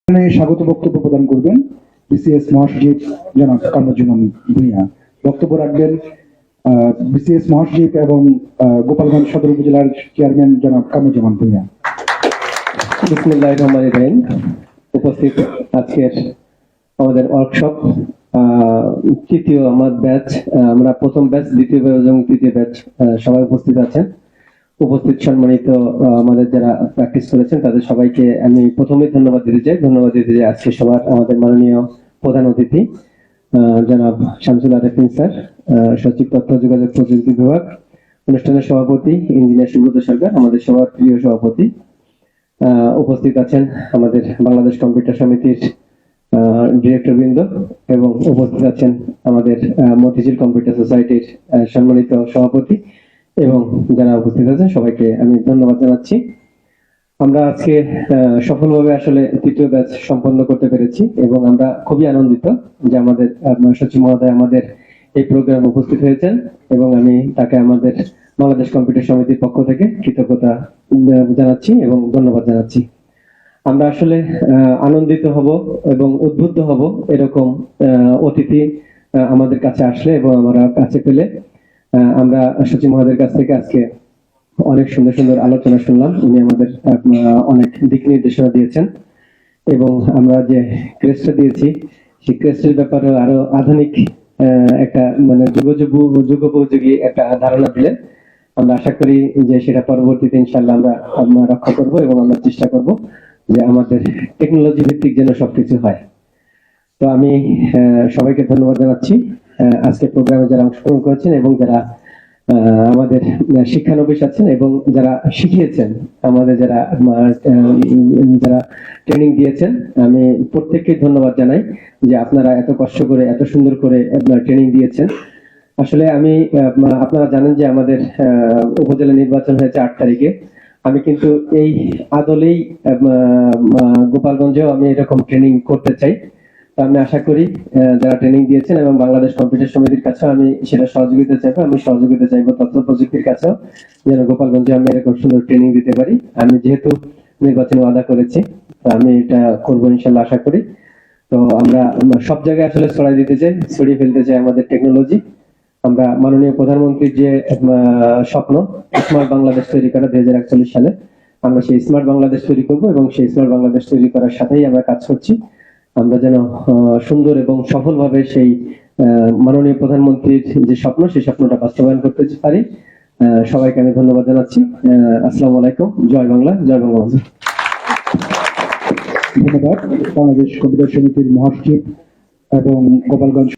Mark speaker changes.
Speaker 1: স্বাগত বক্তব্য প্রদান করবেন বিসিএস মহাসচিব জনাব কামরুজ্জামান ভূঁইয়া। বক্তব্য রাখবেন বিসিএস মহাসচিব এবং গোপালগঞ্জ সদর উপজেলার চেয়ারম্যান জনাব কামরুজ্জামান ভূঁইয়া।
Speaker 2: বিসমিল্লাহির রহমানির রহিম। উপস্থিত আজকের আমাদের ওয়ার্কশপ তৃতীয় আমার ব্যাচ, আমরা প্রথম ব্যাচ, দ্বিতীয় ব্যাচ এবং তৃতীয় ব্যাচ সবাই উপস্থিত আছেন। উপস্থিত সম্মানিত আমাদের যারা প্র্যাকটিস করেছেন তাদের সবাইকে আমি প্রথমেই ধন্যবাদ দিতে চাই। আজকে সবার আমাদের মাননীয় প্রধান অতিথি জনাব শামসুল আরেফিন স্যার, সচিব তথ্য যোগাযোগ প্রযুক্তি বিভাগ, অনুষ্ঠানের সভাপতি ইঞ্জিনিয়ার সুব্রত সরকার, আমাদের সবার প্রিয় সভাপতি। উপস্থিত আছেন আমাদের বাংলাদেশ কম্পিউটার সমিতির ডিরেক্টর বৃন্দ এবং উপস্থিত আছেন আমাদের মতিঝিল কম্পিউটার সোসাইটির সম্মানিত সভাপতি এবং যারা উপস্থিত আছেন সবাইকে আমি ধন্যবাদ জানাচ্ছি। আমরা আজকে সফলভাবে আসলে তৃতীয় ব্যাচ সম্পন্ন করতে পেরেছি এবং আমরা খুবই আনন্দিত যে আমাদের সচিব মহোদয় আমাদের এই প্রোগ্রামে উপস্থিত হয়েছেন এবং আমি তাকে আমাদের বাংলাদেশ কম্পিউটার সমিতির পক্ষ থেকে কৃতজ্ঞতা জানাচ্ছি এবং ধন্যবাদ জানাচ্ছি। আমরা আসলে আনন্দিত হব এবং উদ্বুদ্ধ হব এরকম অতিথি আমাদের কাছে আসলে এবং আমরা কাছে পেলে। আমরা সচিব মহোদয়ের কাছ থেকে আজকে অনেক সুন্দর সুন্দর আলোচনা শুনলাম। উনি আমাদের অনেক দিক নির্দেশনা দিয়েছেন এবং আমরা যে ক্রেস্টটা দিয়েছি সেই ক্রেস্টের ব্যাপারে আরো আধুনিক একটা মানে যুগোপযোগী একটা ধারণা দিলেন। আমরা আশা করি যে সেটা পরবর্তীতে ইনশাআল্লাহ আমরা রক্ষা করব এবং আমরা চেষ্টা করব যে আমাদের টেকনোলজি ভিত্তিক যেন সবকিছু হয়। তো আমি সবাইকে ধন্যবাদ জানাচ্ছি আজকে প্রোগ্রামে যারা অংশগ্রহণ করেছেন এবং যারা আমাদের শিক্ষানবিশ আছেন এবং যারা শিখিয়েছেন, আমাদের যারা ট্রেনিং দিয়েছেন, আমি প্রত্যেককে ধন্যবাদ জানাই যে আপনারা এত কষ্ট করে এত সুন্দর করে ট্রেনিং দিয়েছেন। আসলে আমি আপনারা জানেন যে আমাদের উপজেলা নির্বাচন হয়েছে 8 তারিখে। আমি কিন্তু এই আদলেই গোপালগঞ্জেও আমি এরকম ট্রেনিং করতে চাই। তো আমি আশা করি যারা ট্রেনিং দিয়েছেন এবং বাংলাদেশ কম্পিউটার সমিতির কাছেও আমি সেটা সহযোগিতা চাইবো, আমি সহযোগিতা চাইবো তথ্য প্রযুক্তির কাছেও যেন গোপালগঞ্জে আমি এরকম সুন্দর ট্রেনিং দিতে পারি। আমি যেহেতু নির্বাচনে ওয়াদা করেছি তো আমি এটা করবো ইনশাল্লাহ আশা করি। তো আমরা সব জায়গায় আসলে ছড়াই দিতে চাই, ছড়িয়ে ফেলতে চাই আমাদের টেকনোলজি। আমরা মাননীয় প্রধানমন্ত্রীর যে স্বপ্ন স্মার্ট বাংলাদেশ তৈরি করা 2041 সালে, আমরা সেই স্মার্ট বাংলাদেশ তৈরি করব এবং সেই স্মার্ট বাংলাদেশ তৈরি করার সাথেই আমরা কাজ করছি। আমরা যেন সুন্দর এবং সফলভাবে সেই মাননীয় প্রধানমন্ত্রীর যে স্বপ্ন সেই স্বপ্নটা বাস্তবায়ন করতে পারি। সবাইকে আমি ধন্যবাদ জানাচ্ছি। আসসালামু আলাইকুম। জয় বাংলা, জয় বঙ্গবন্ধু।
Speaker 1: ধন্যবাদ বাংলাদেশ কম্পিউটার সমিতির মহাসচিব এবং গোপালগঞ্জ